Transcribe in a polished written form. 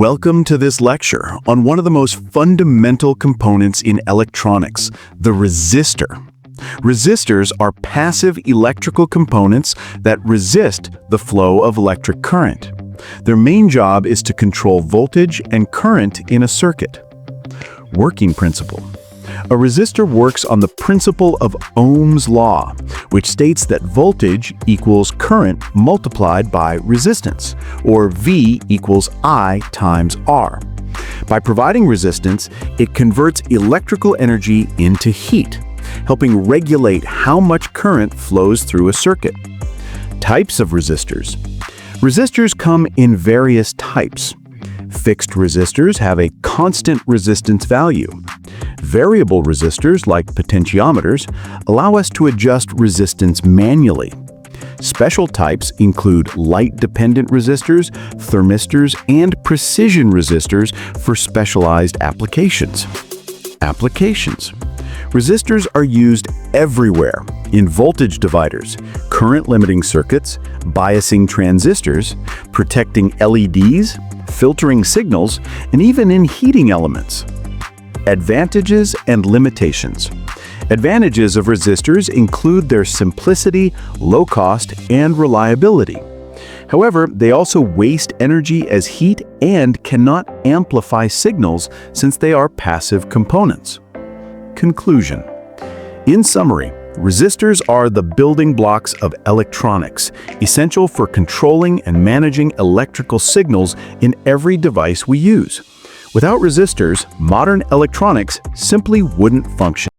Welcome to this lecture on one of the most fundamental components in electronics, the resistor. Resistors are passive electrical components that resist the flow of electric current. Their main job is to control voltage and current in a circuit. Working principle. A resistor works on the principle of Ohm's law, which states that voltage equals current multiplied by resistance, or V equals I times R. By providing resistance, it converts electrical energy into heat, helping regulate how much current flows through a circuit. Types of resistors. Resistors come in various types. Fixed resistors have a constant resistance value. Variable resistors, like potentiometers, allow us to adjust resistance manually. Special types include light-dependent resistors, thermistors, and precision resistors for specialized applications. Applications. Resistors are used everywhere in voltage dividers, current-limiting circuits, biasing transistors, protecting LEDs, filtering signals, and even in heating elements. Advantages and limitations. Advantages of resistors include their simplicity, low cost, and reliability. However, they also waste energy as heat and cannot amplify signals since they are passive components. Conclusion. In summary, resistors are the building blocks of electronics, essential for controlling and managing electrical signals in every device we use. Without resistors, modern electronics simply wouldn't function.